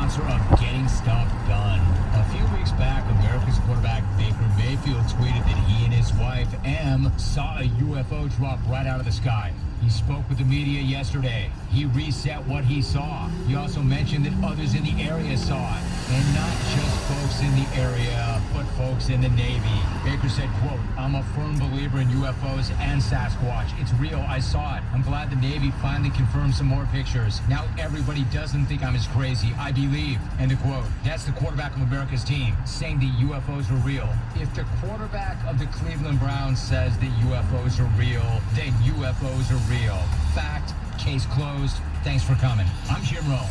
sponsor of Getting Stuff Done. A few weeks back, America's quarterback Baker Mayfield tweeted that he and his wife, Em, saw a UFO drop right out of the sky. He spoke with the media yesterday. He reset what he saw. He also mentioned that others in the area saw it. And not just folks in the area, but folks in the Navy. Baker said, quote, "I'm a firm believer in UFOs and Sasquatch. It's real. I saw it. I'm glad the Navy finally confirmed some more pictures. Now everybody doesn't think I'm as crazy. I believe." End of quote. That's the quarterback of America's team, saying the UFOs are real. If the quarterback of the Cleveland Browns says that UFOs are real, then UFOs are real. Fact, case closed. Thanks for coming. I'm Jim Rome.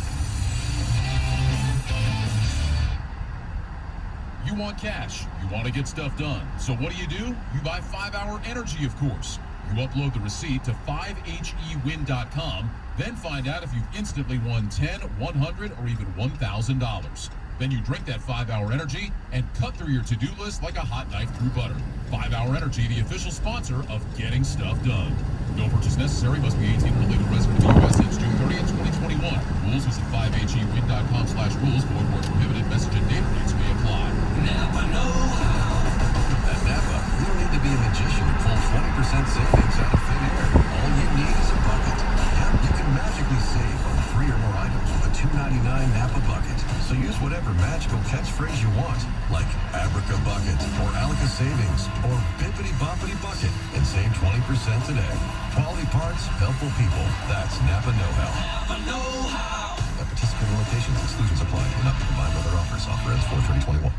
You want cash, you want to get stuff done. So what do? You buy 5-Hour Energy, of course. You upload the receipt to 5hewin.com, then find out if you've instantly won $10, $100, or even $1,000. Then you drink that 5-Hour Energy and cut through your to-do list like a hot knife through butter. 5-Hour Energy, the official sponsor of Getting Stuff Done. No purchase necessary. Must be 18 or legal resident of the U.S. since June 30th, 2021. Rules visit 5hewin.com/rules. Void where prohibited. Message and data rates may apply. Napa know-how. At Napa, you don't need to be a magician to pull 20% savings out of thin air. All you need is a bucket. Yep, you can magically save on 3 or more items with a $2.99 Napa bucket. So use whatever magical catchphrase you want, like Abraca Bucket, or Alaka Savings, or Bippity Boppity Bucket, and save 20% today. Quality parts, helpful people. That's Napa Know-How. Napa Know-How. At participating locations, exclusions apply. Not be combined with other offers. Offer ends 4/30/21.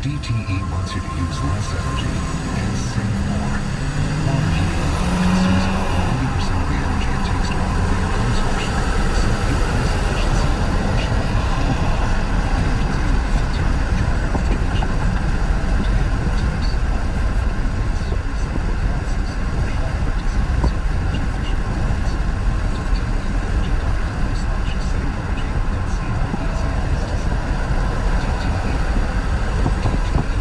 DTE wants you to use less energy and save more. Water heating consumes about 90% of the energy it takes to operate your clothes washer. So increase efficiency by washing with hot water. You don't have to clean the filter on your dryer after washing. To get more tips, recycle glasses, wash water participants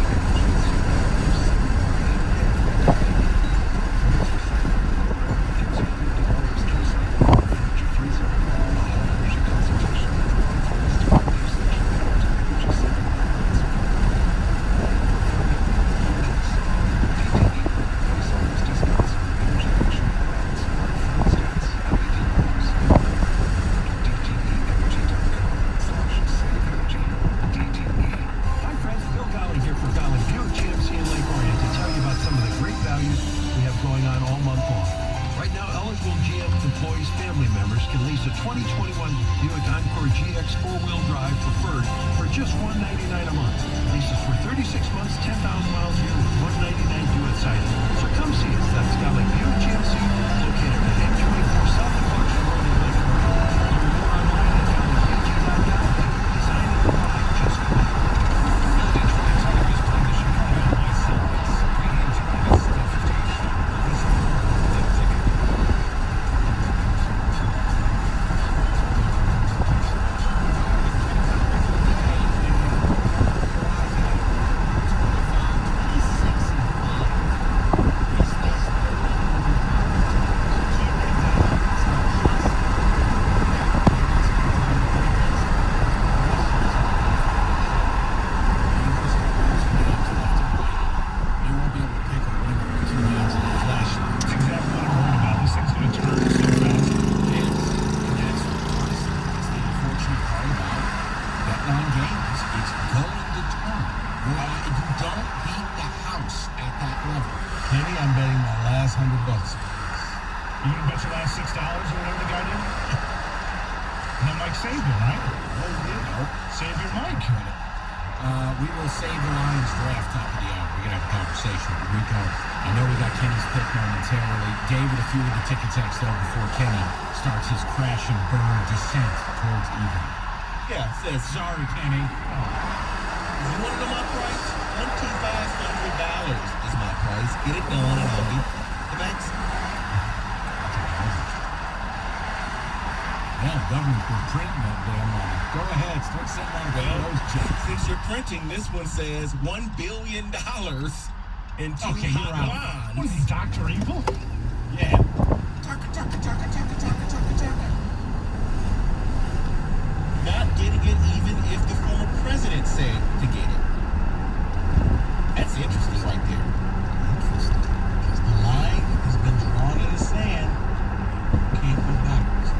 with energy-efficient products. To DTEenergy.com/save energy and see how easy it is to save. DTE. We will save the Lions draft top of the hour. We're going to have a conversation with Rico. I know we got Kenny's pick momentarily. David, a few of the ticket texts though before Kenny starts his crash and burn descent towards even. Yeah, it says, sorry, Kenny. You want to know my price? $2,500 is my price. Get it done and I'll be the next. Yeah, the government was printing that damn money. Go ahead, start sending out those checks. Since you're printing, this one says $1 billion in two hot bonds. What is he, Dr. Evil? Yeah. Chaka. not getting it even if the former president said to get it. That's interesting right there. Interesting. Because the line has been drawn in the sand. Can't go backwards.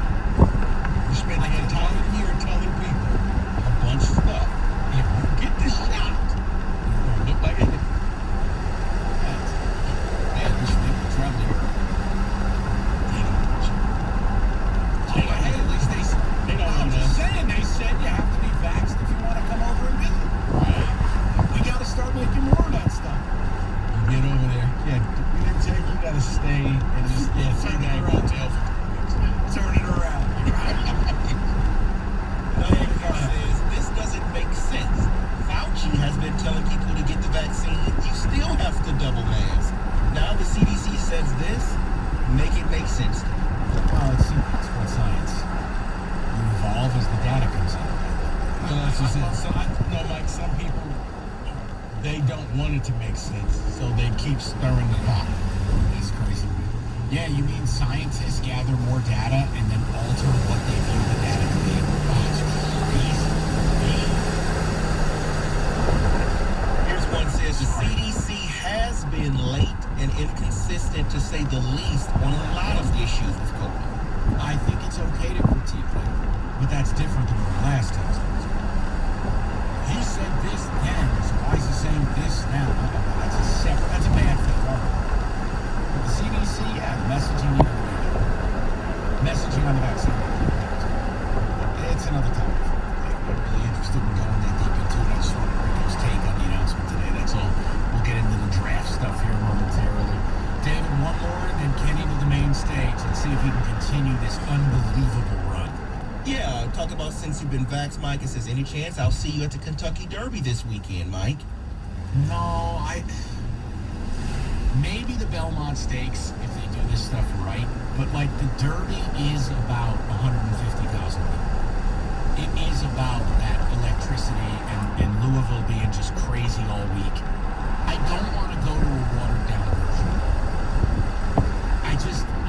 You spent the entire year telling people a bunch of stuff. If you get this shot, you're going to look like it. Man, we should make trouble here. Hey, at least they don't know. I'm just saying, they said you have to be vaxxed if you want to come over and visit. Right. We got to start making more of that stuff. You get over there. Yeah, we didn't tell you got to stay and just turn it around. Turn it around. Diane says, this doesn't make sense. Fauci has been telling people to get the vaccine. You still have to double mask. Now the CDC says this, make it make sense to me. Well, it's what science. You evolve as the data comes in. Well, that's just it. So Mike, some people, they don't want it to make sense, so they keep stirring the pot. That's crazy. Yeah, you mean scientists gather more data and then alter what they view the data to be? Oh, it's crazy. Here's one says, the CDC has been late and inconsistent, to say the least, on a lot of issues with COVID. I think it's okay to critique them, but that's different than the last time. He said this then, so why is he saying this now? That's a bad thing. But the CDC, yeah, the messaging, messaging on the vaccine. It's another topic. I'm really interested in going that deep into it. I just want to bring Rico's take on the announcement today. That's all. We'll get into the draft stuff here momentarily. David, one more, and then Kenny to the main stage. Let's see if he can continue this unbelievable run. Yeah, talk about since you've been vaxxed, Mike. It says, any chance I'll see you at the Kentucky Derby this weekend, Mike? No, maybe the Belmont Stakes if they do this stuff right, but like the Derby is about 150,000 people. It is about that electricity and Louisville being just crazy all week. I don't want to go to a watered down version.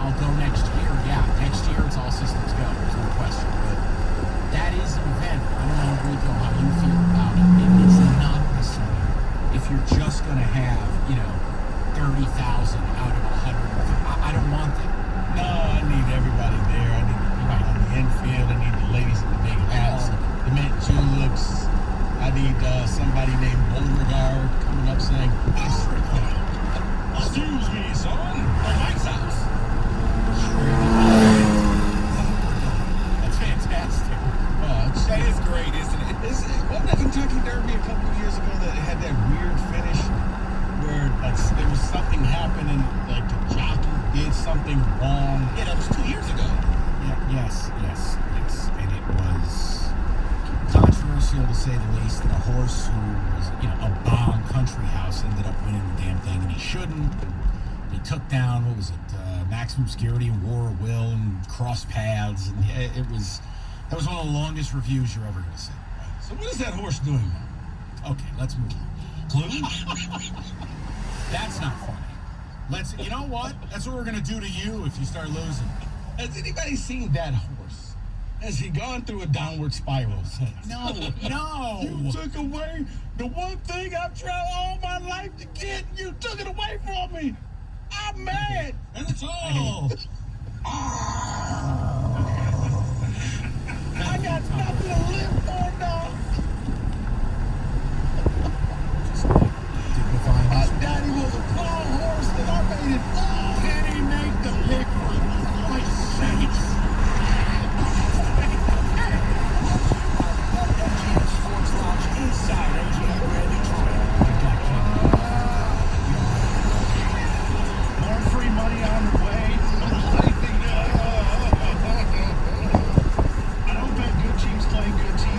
I'll go next year. Yeah, next year it's all systems go. There's no question. But that is an event. I don't know, Rico, how you feel about it. It's not the same. If you're just going to have, 30,000 out of 100, I don't want that. No, I need everybody there. I need everybody on the infield. I need the ladies in the big hats, the mint juleps. I need somebody named Beauregard coming up saying, excuse me, son. At Mike's house. That's fantastic. That is great, isn't it? Wasn't the Kentucky Derby a couple of years ago that had that weird finish where like there was something happening, like the jockey did something wrong? Yeah, that was 2 years ago. Yeah, yes. And it was controversial to say the least that a horse who was, a bomb country house ended up winning the damn thing, and he shouldn't. He took down, what was it, Maximum Security and War of Will and crossed paths. And yeah, that was one of the longest reviews you're ever going to see. So what is that horse doing now? Okay, let's move on. Clue? That's not funny. You know what? That's what we're going to do to you if you start losing. Has anybody seen that horse? Has he gone through a downward spiral since? No. You took away the one thing I've tried all my life to get. You took it away from me. I'm mad. And it's all. I got nothing to live for, dog. My daddy was a tall horse and I made it all. Can he make the big one? For Christ's sakes. MGM Sports Lounge inside MGM Grand Detroit. More free money on the way. I don't bet good teams play good teams.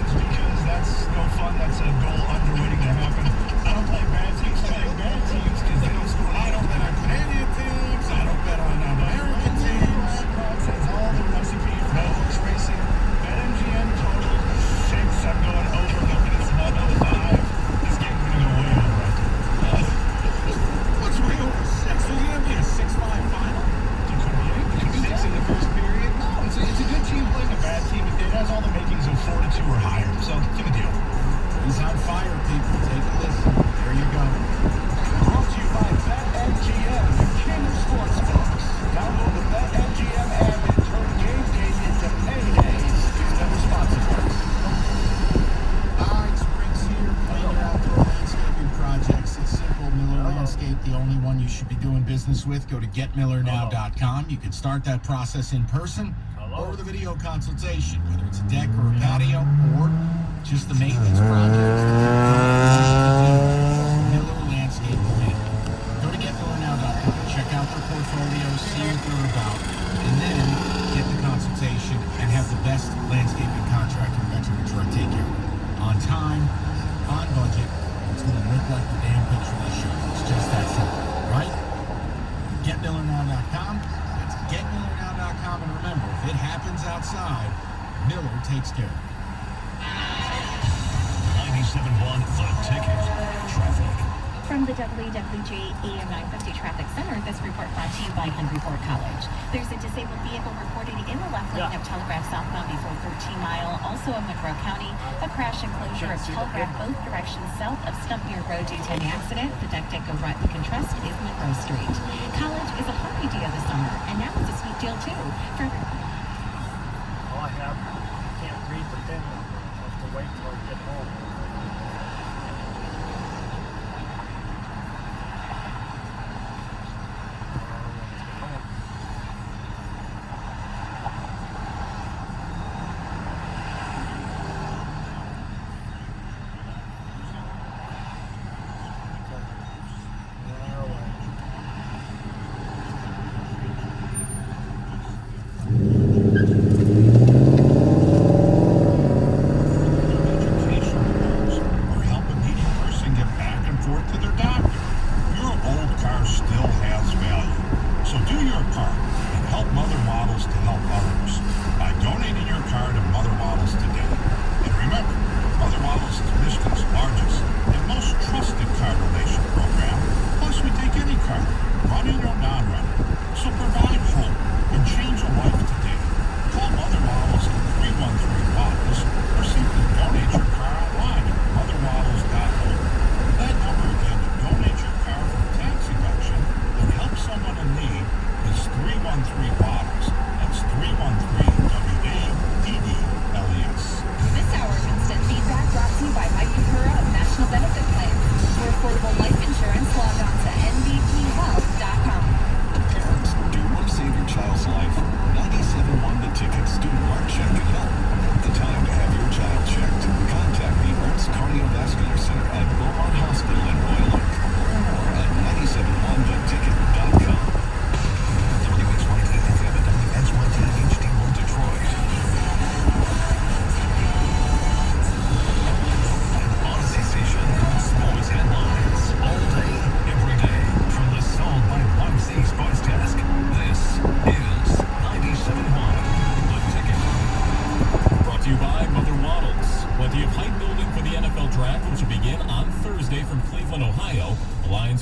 the only one you should be doing business with, go to getmillernow.com. You can start that process in person or with a video consultation, whether it's a deck or a patio or just the maintenance projects. Miller Landscape Plan. Go to getmillernow.com. Check out their portfolio, see what they're about, and then get the consultation and have the best landscaping contractor in Metro Detroit take care of it. On time, on budget. It's going to look like the damn picture they show. It's just that simple, right? GetMillerNow.com. That's GetMillerNow.com. And remember, if it happens outside, Miller takes care of it. 97.1 The Ticket. Traffic. From the WWJ AM 950 Traffic Center, this report brought to you by Henry Ford College. There's a disabled vehicle reported in the left lane of Telegraph southbound before 13 Mile. Also in Monroe County, a crash and closure of Telegraph both directions south of Stumpmere Road due to an accident. The deck route you can trust is Monroe Street. College is a hot idea this summer, and now it's a sweet deal too. For All I have, can't read the PIN number. I'll have to wait till I get home.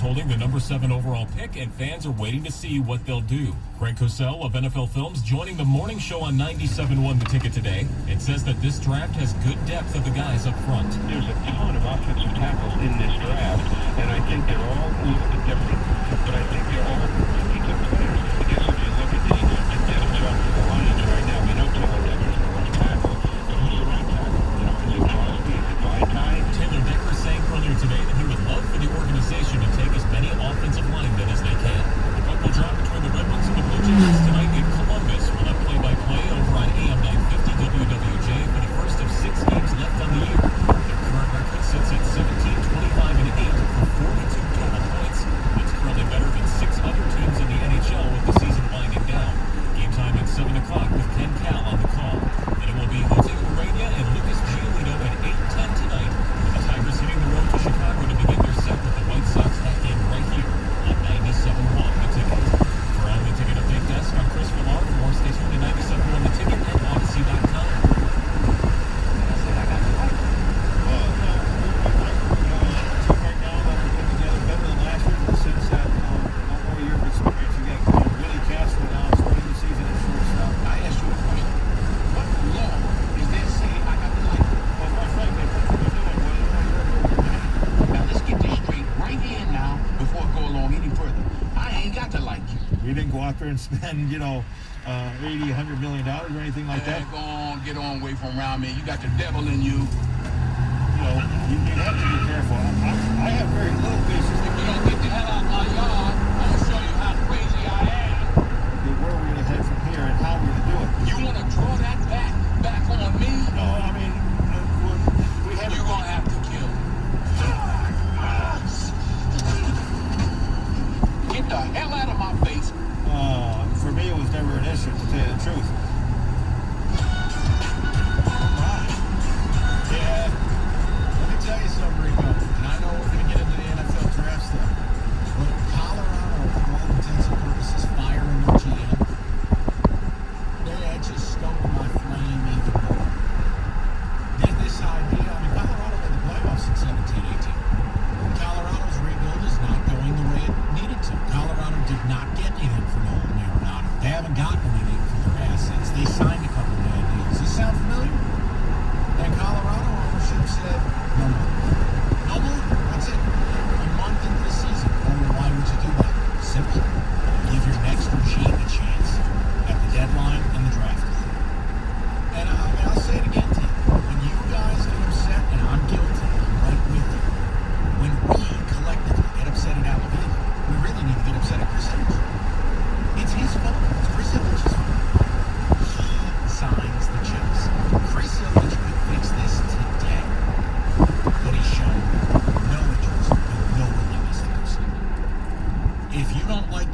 Holding the number 7 overall pick, and fans are waiting to see what they'll do. Greg Cosell of NFL Films joining the morning show on 97.1 The Ticket today. It says that this draft has good depth of the guys up front. There's a ton of offensive tackles in this draft, and I think they're all a little bit different, but I think they're all really good players. I guess if you look at the depth chart for the Lions right now, we know Taylor Decker's the left tackle, but who's the right tackle? You know, is it Crosby? Is it Vaitai? Taylor Decker saying earlier today that he would love for the organization to take as many offensive linemen as they can. The puck will drop between the Red Wings and the Blue Jackets tonight in Columbus. We'll have play-by-play over on AM 950 WWJ for the first of 6 games left on the year. Their current record sits at 17, 25, and 8 for 42 total points. It's currently better than 6 other teams in the NHL with the season winding down. Game time at 7 o'clock with Ken Cal on the call. Then it will be Jose Urania and Lucas Giolito at 8:10 tonight. The Tigers hitting the road to Chicago to begin their set with the White Sox. That game right here on 97.1 The Ticket. For on the Ticket Update Desk, I'm Chris Villar. For more, stay tuned to 97.1 The Ticket and Odyssey.com. And spend, $80, $100 million or anything like that. Go on, get on away from around me. You got the devil in you. You have to be careful. I have very little patience. If you don't get the hell out of my yard,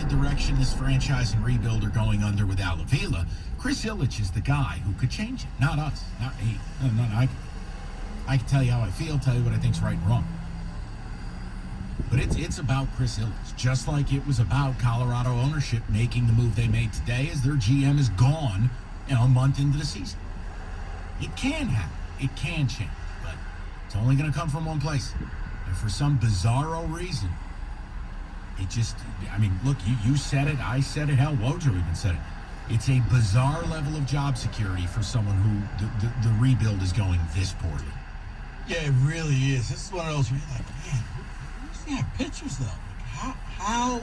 direction this franchise and rebuild are going under with Al Avila, Chris Ilitch is the guy who could change it, not us, not me. No, I can tell you how I feel, tell you what I think's right and wrong. But it's about Chris Ilitch, just like it was about Colorado ownership making the move they made today as their GM is gone, a month into the season. It can happen. It can change, but it's only going to come from one place. And for some bizarro reason, it just, look, you said it, I said it, hell, Woj even said it. It's a bizarre level of job security for someone who the rebuild is going this poorly. Yeah, it really is. This is one of those where you're like, man, who's he have pictures though? Like, how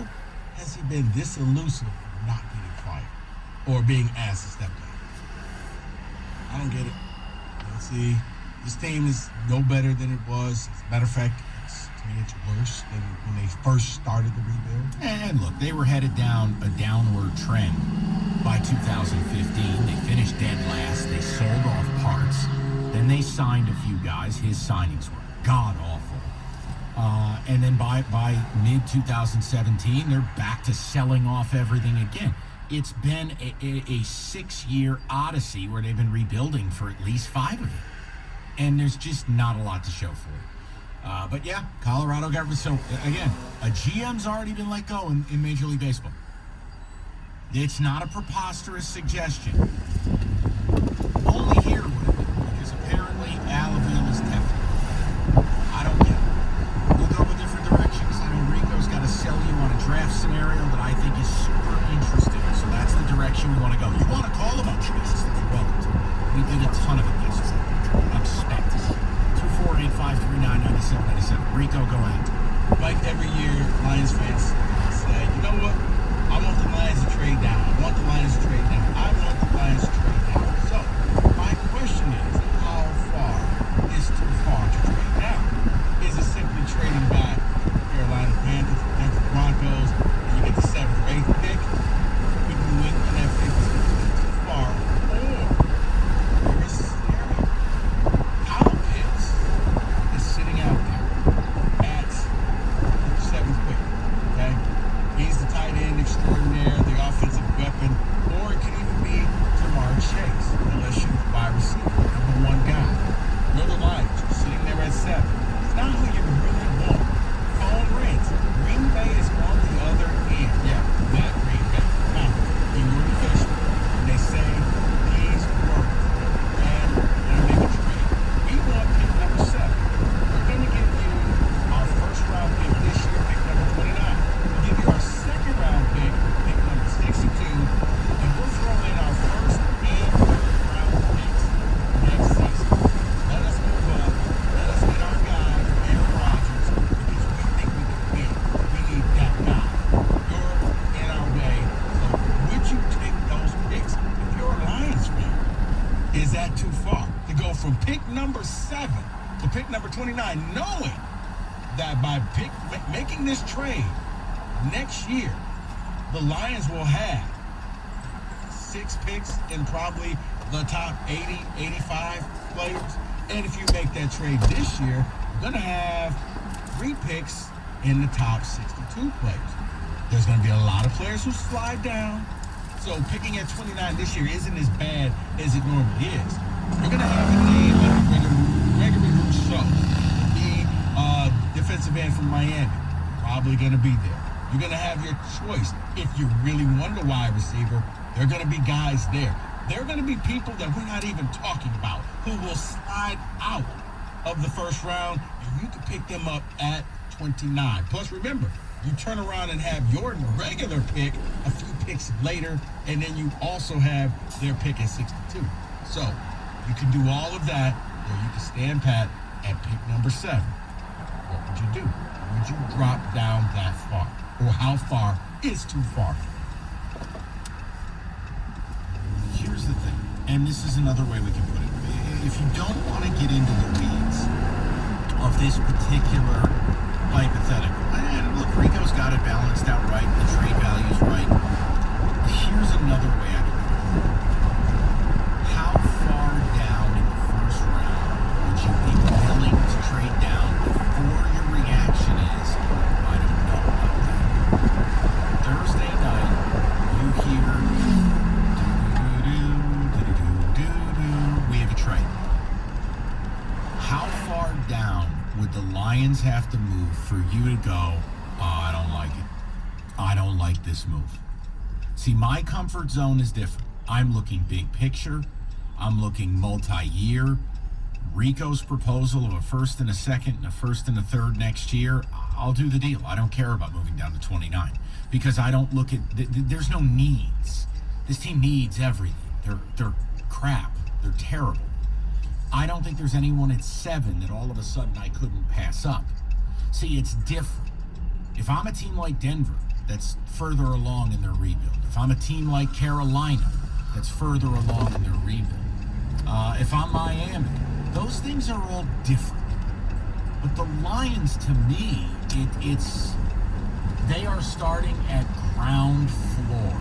has he been this elusive of not getting fired or being asked to step down? I don't get it. See, this team is no better than it was. As a matter of fact, to me, it's worse than when they first started the rebuild. And look, they were headed down a downward trend by 2015. They finished dead last. They sold off parts. Then they signed a few guys. His signings were god-awful. And then by mid-2017, they're back to selling off everything again. It's been a 6-year odyssey where they've been rebuilding for at least 5 of it. And there's just not a lot to show for it. But yeah, Colorado got rid. So again, a GM's already been let go in Major League Baseball. It's not a preposterous suggestion. Only here would it be, because apparently Al Avila's tepid. I don't get it. We'll go a different direction, because I know Rico's got to sell you on a draft scenario that I think is super interesting. So that's the direction we want to go. You want to call about choices? You're welcome to. We did a ton of it yesterday. Expect us. 248-539-9797. Rico, go ahead. Like every year, Lions fans say, you know what? I want the Lions to trade down. I want the Lions to trade down. I want the Lions to trade down. So, my question is, how far is too far to trade down? Is it simply trading back Carolina Panthers, Denver Broncos, and you get the 7th or 8th pick? With New England at 50 too far? Or there is a scenario. Kyle Pitts is sitting out there at the 7th pick. Okay? He's the tight end extraordinaire, the offensive weapon, or it could even be Jamar Chase, LSU wide receiver, #1 guy. You're the Lions, you're sitting there at 7. It's not who you really want. Phone rings. Green Bay is on the other end. Yeah, that Green Bay. Now, in your division, when they say these words, and make a trade, we want pick number 7. We're going to give you our first round pick this year, pick number 29. We'll give you our second round pick number 62, and we'll throw in our first and third round picks next season. Let us move up. Let us get our guy, Aaron Rodgers, because we think we can win. We need that guy. You're in our way. So would you take those picks? If you're a Lions fan, is that too far to go from pick number 7 to pick number 29, knowing that by making this trade next year, the Lions will have 6 picks in probably the top 80, 85 players. And if you make that trade this year, you're going to have 3 picks in the top 62 players. There's going to be a lot of players who slide down. So picking at 29 this year isn't as bad as it normally is. You're going to have a name like Gregory Rousseau, the defensive end from Miami, probably going to be there. You're going to have your choice. If you really want a wide receiver, there are going to be guys there. There are going to be people that we're not even talking about who will slide out of the first round, and you can pick them up at 29. Plus, remember, you turn around and have your regular pick a few picks later, and then you also have their pick at 62. So you can do all of that, or you can stand pat at pick number 7. What would you do? Would you drop down that far? Or how far is too far? Here's the thing, and this is another way we can put it. If you don't want to get into the weeds of this particular hypothetical, and look, Rico's got it balanced out right, the trade value's right. Here's another way I can put it. How far down in the first round would you be willing to trade down before your reaction is, I don't know about that? Thursday down would the Lions have to move for you to go, oh, I don't like it. I don't like this move? See, my comfort zone is different. I'm looking big picture. I'm looking multi-year. Rico's proposal of a first and a second and a first and a third next year, I'll do the deal. I don't care about moving down to 29 because I don't look at, there's no needs. This team needs everything. They're crap. They're terrible. I don't think there's anyone at 7 that all of a sudden I couldn't pass up. See, it's different. If I'm a team like Denver that's further along in their rebuild, if I'm a team like Carolina that's further along in their rebuild, if I'm Miami, those things are all different. But the Lions, to me, they are starting at ground floor.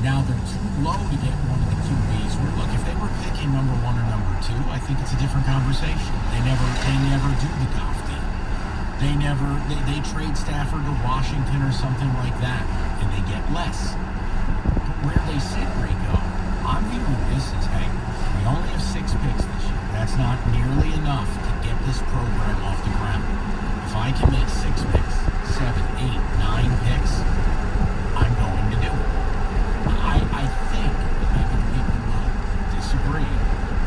Now, they're too low to get one of the QBs. Look, if they were picking number 1 or number 2, I think it's a different conversation. They never do the Goff deal. They trade Stafford to Washington or something like that, and they get less. But where they sit, Rico, I'm viewing this as, hey, we only have 6 picks this year. That's not nearly enough to get this program off the ground. If I can make 6 picks, 7, 8, 9 picks, I'm going to do it. I think, maybe people will disagree,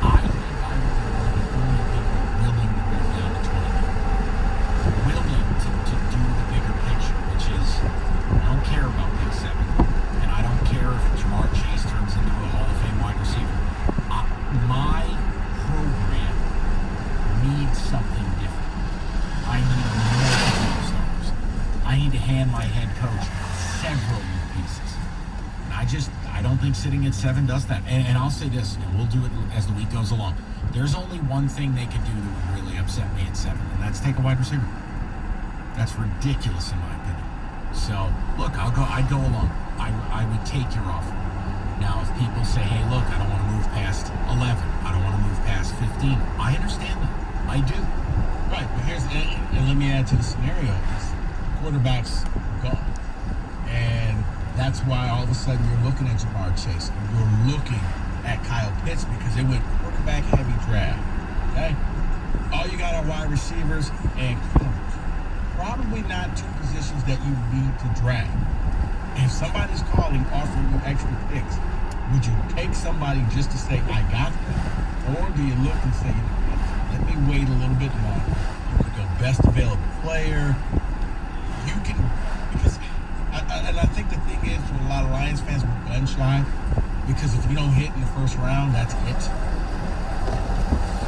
I think I would be one of the only people willing to move down to 29. Willing to do the bigger picture, which is, I don't care about pick 7. And I don't care if Jamar Chase turns into a Hall of Fame wide receiver. My program needs something different. I need multiple stars. I need to hand my head coach several new pieces. And I don't think sitting at 7 does that. And I'll say this, and we'll do it as the week goes along. There's only one thing they could do that would really upset me at 7, and that's take a wide receiver. That's ridiculous in my opinion. So, look, I'd go along. I would take your offer. Now, if people say, hey, look, I don't want to move past 11. I don't want to move past 15. I understand that. I do. Right, but and let me add to the scenario. Quarterback's gone. And that's why all of a sudden you're looking at Jamar Chase. You're looking at Kyle Pitts because they went quarterback heavy draft. Okay? All you got are wide receivers and corners. Probably not 2 positions that you need to draft. If somebody's calling, offering you extra picks, would you take somebody just to say, I got them? Or do you look and say, let me wait a little bit longer? You could go best available player. You can, because, and I think the thing is, for a lot of Lions fans, we're gun shy, because if you don't hit in the first round, that's it.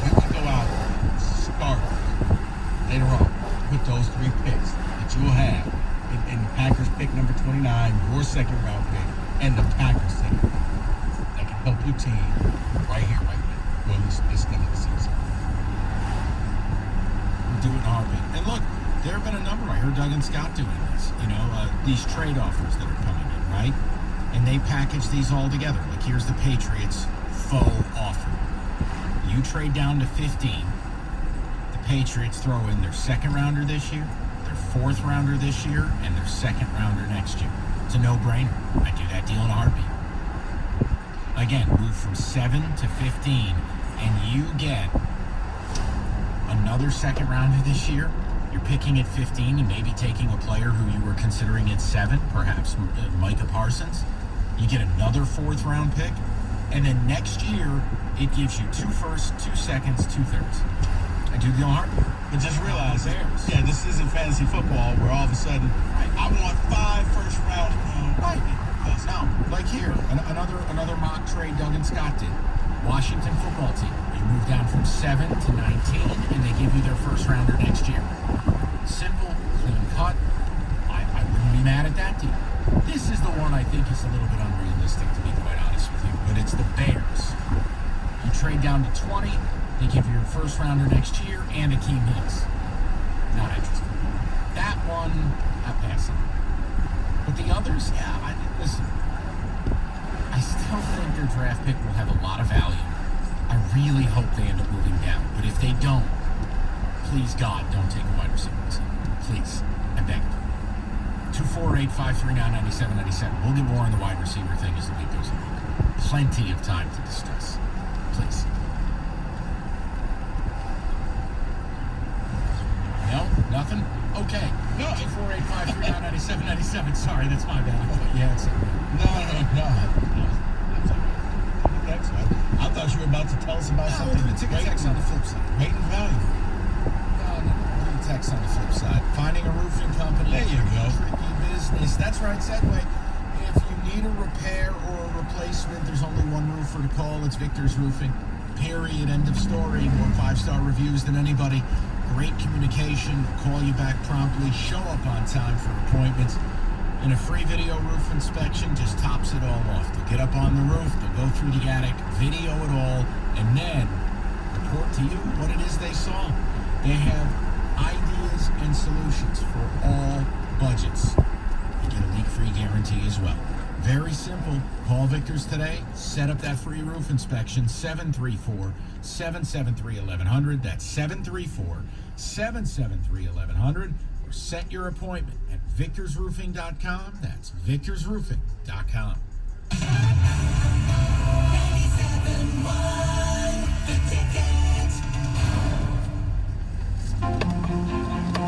You can go out, start later on with those 3 picks that you'll have. And the Packers pick number 29, your second round pick, and the Packers second round pick. That can help your team right here, right now. Well, this end of the season. Do it in a heartbeat. And look, there have been a number. I heard Doug and Scott doing this. These trade offers that are coming in, right? And they package these all together. Like, here's the Patriots' faux offer. You trade down to 15. The Patriots throw in their second rounder this year, 4th rounder this year, and their 2nd rounder next year. It's a no-brainer. I do that deal in a heartbeat. Again, move from 7 to 15, and you get another 2nd rounder this year. You're picking at 15 and maybe taking a player who you were considering at 7, perhaps Micah Parsons. You get another 4th round pick, and then next year, it gives you 2 firsts, 2 seconds, 2 thirds. I do the deal in a heartbeat. But just realize, this isn't fantasy football where all of a sudden, I want 5 first round. Right. No, like here, another mock trade Doug and Scott did. Washington football team. You move down from 7 to 19, and they give you their first rounder next year. Simple, clean cut. I wouldn't be mad at that deal. This is the one I think is a little bit unrealistic, to be quite honest with you. But it's the Bears. You trade down to 20. They give you your first rounder next year and Akeem Hicks. Not interested. That one, I'm passing. But the others, listen. I still think their draft pick will have a lot of value. I really hope they end up moving down. But if they don't, please God, don't take a wide receiver. Please, I beg you. 248-539-9797. We'll get more on the wide receiver thing as the week goes on. Plenty of time to discuss. Please. nothing? Okay. No. 485-399-9797. Sorry, that's my bad. Yeah, it's... No. I thought you were about to tell us about something. We'll do the ticket text on the flip side. Rate and value. No. We'll do the text on the flip side. Finding a roofing company. There you go. Tricky business. That's right, Segway. If you need a repair or a replacement, there's only one roofer to call. It's Victor's Roofing. Period. End of story. More 5-star reviews than anybody. Great communication. Call you back promptly. Show up on time for appointments. And a free video roof inspection just tops it all off. They'll get up on the roof, they'll go through the attic, video it all, and then report to you what it is they saw. They have ideas and solutions for all budgets. You get a leak-free guarantee as well. Very simple. Call Victor's today. Set up that free roof inspection. 734-773-1100. That's 734-773-1100. Or set your appointment at victorsroofing.com. That's victorsroofing.com. 97.1 The Ticket.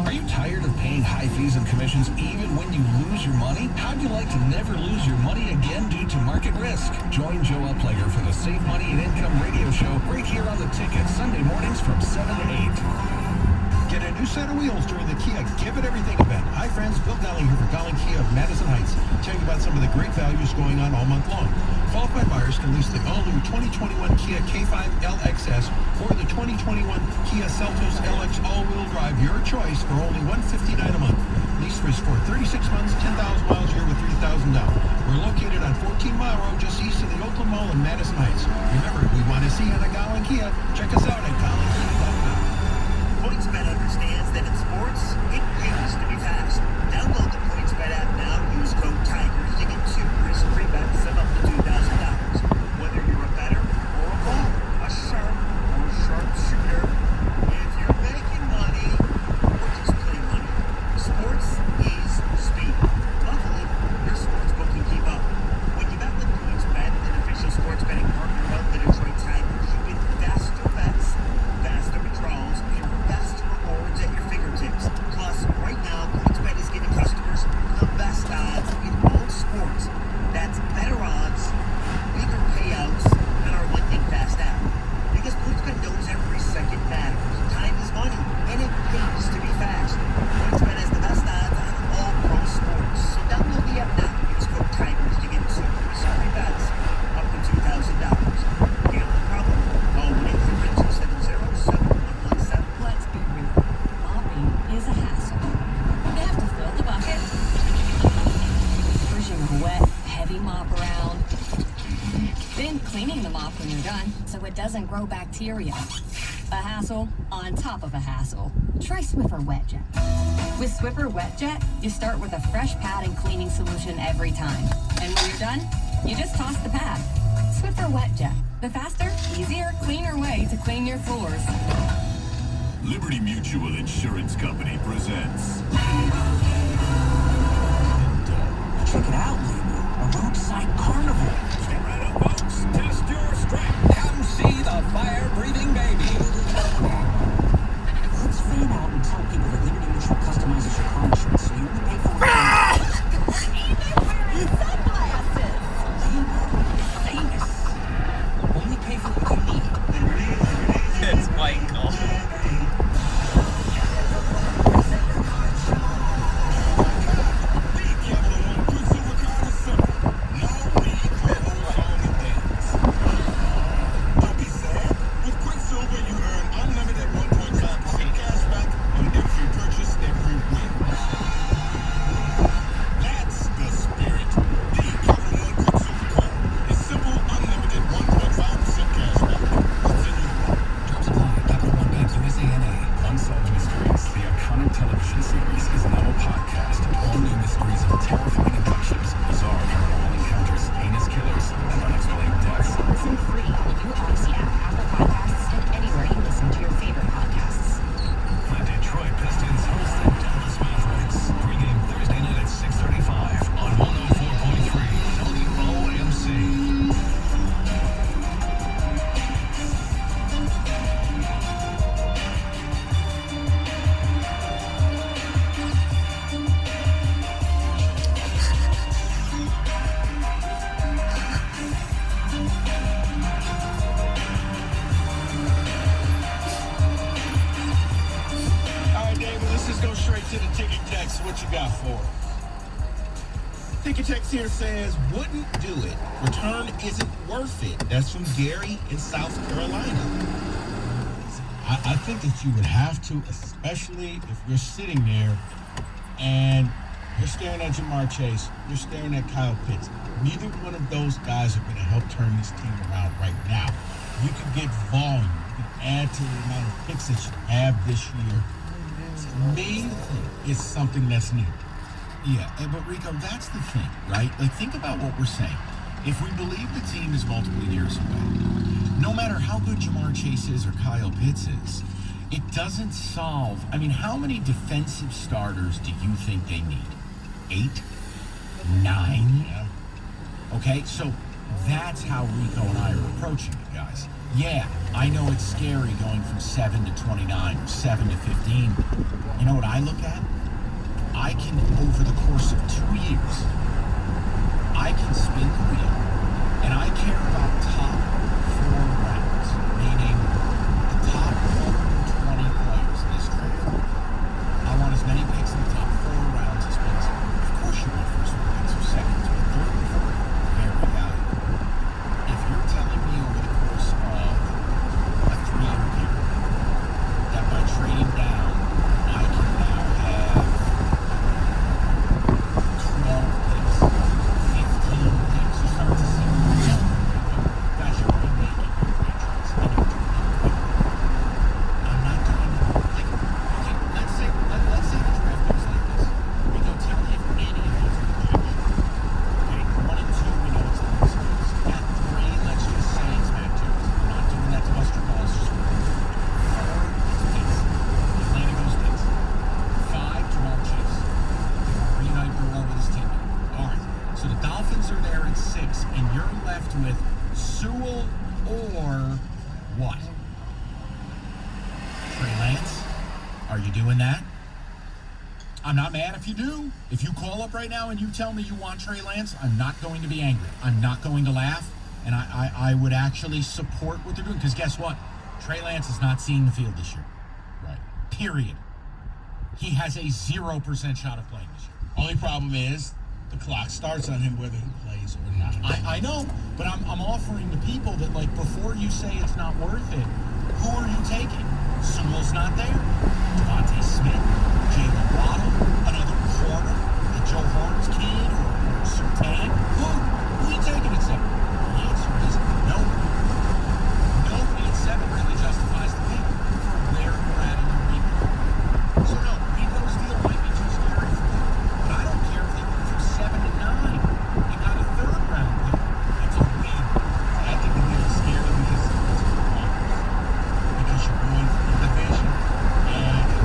Are you tired of paying high fees and commissions even when you lose your money? How'd you like to never lose your money again due to market risk? Join Joe Uplegger for the Save Money and Income radio show right here on The Ticket, Sunday mornings from 7 to 8. Get a new set of wheels during the Kia Give It Everything event. Hi friends, Bill Dowling here for Dowling Kia of Madison Heights, telling you about some of the great values going on all month long. Qualified buyers can lease the all-new 2021 Kia K5 LXS or the 2021 Kia Seltos LX all-wheel drive, your choice, for only $159 a month. Lease risk for 36 months, 10,000 miles a year with $3,000 down. We're located on 14 Mile Road, just east of the Oakland Mall in Madison Heights. Remember, we want to see you on a Dowling Kia. Check us out at DowlingKia.com. PointsBet understands that in sports, it pays to be fast. Download the PointsBet app now. Use code TIGERS to get 2 risk-free bets of up to $2,000. Whether you're a bettor or a baller, a sharp or a sharpshooter, if you're making money or just plain money, sports is speed. Luckily, your sportsbook can keep up. When you bet with PointsBet, an official sports betting partner of the Detroit Tigers, you get faster bets, faster withdrawals, and best rewards at your fingertips. Plus, right now, PointsBet is giving customers the best odds in all sports. That's better odds, bigger payouts, and our Lightning Fast app. Because PointsBet knows every second matters. Time is money, and it pays to be fast. PointsBet has the best odds on all pro sports. So download the app now. Use code TIGERS to get 2 risk-free bets up to $2,000. Gambling problem? Call 1-800-270-7117. Let's be real. Mopping is a hassle. You have to fill the bucket, pushing a wet, heavy mop around, then cleaning the mop when you're done so it doesn't grow bacteria. A hassle on top of a hassle. Try Swiffer WetJet. With Swiffer WetJet, you start with a fresh pad and cleaning solution every time. And when you're done, you just toss the pad. Swiffer WetJet. The faster, easier, cleaner way to clean your floors. Liberty Mutual Insurance Company presents. Check it out, Lulu. A roadside carnival. Step right up, folks. Test your strength. Come see the fire-breathing baby. Let's fan out and tell people that Liberty Mutual customizes your car insurance so you only pay for it. Even wearing sunglasses. Famous. Only pay for what you need. It's Michael. go straight to the ticket text. What you got for it? Ticket text here says, wouldn't do it. Return isn't worth it. That's from Gary in South Carolina. I think that you would have to, especially if you're sitting there and you're staring at Jamar Chase, you're staring at Kyle Pitts. Neither one of those guys are going to help turn this team around right now. You can get volume. You can add to the amount of picks that you have this year. To me, it's something that's needed. Yeah, but Rico, that's the thing, right? Like, think about what we're saying. If we believe the team is multiple years away, no matter how good Jamar Chase is or Kyle Pitts is, it doesn't solve. I mean, how many defensive starters do you think they need? 8? 9? Yeah. Okay, so that's how Rico and I are approaching it, guys. Yeah, I know it's scary going from 7 to 29 or 7 to 15. You know what I look at? I can, over the course of 2 years, I can spin the wheel, and I care about top 4 rounds, meaning the top 120 players in this draft. I want as many picks in the top 4 rounds as possible. Of course you want first 4 picks or seconds, but 3rd and 4th, very valuable. If you're telling me over the course of a 3-year period that by trading down, I can now have 12 picks, 15 picks, you start to see guys, you're already making your franchise anyway. I'm not doing it. Like, okay, let's say the draft goes like this. Rico, tell me if any of these are rejection. Okay, 1 and 2, we know it's the most picks. At 3, let's just say it's Mac Jones. I'm not doing that to Buster Balls, just 4, it's picks. Atlanta goes picks. 5, Jamar Chase. Reunite Burrow with his team. All right, so the Dolphins are there at 6, and you're left with Sewell or what? Trey Lance? Are you doing that? I'm not mad if you do. If you call up right now and you tell me you want Trey Lance, I'm not going to be angry. I'm not going to laugh, and I would actually support what they're doing, because guess what? Trey Lance is not seeing the field this year. Right. Period. He has a 0% shot of playing this year. Only problem is the clock starts on him whether he plays or not. I know, but I'm offering the people that, like, before you say it's not worth it, who are you taking? Sewell's not there. Devontae Smith, Jalen Waddle, another corner, the Joe Horns kid, or Surtain. Who are you taking at 7? The answer is no. Nobody at 7 really justifies the pick for where you're at in your rebuild. So no, Rico's deal might be too scary for you, but I don't care if they move from 7 to 9 and got a 3rd round pick. That's a win. I think it's a little scary because you're going for the division and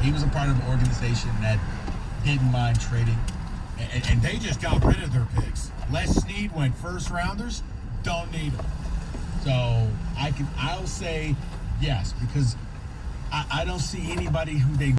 He was a part of an organization that didn't mind trading. And they just got rid of their picks. Les Snead went first rounders. Don't need them. So I'll say yes, because I don't see anybody who they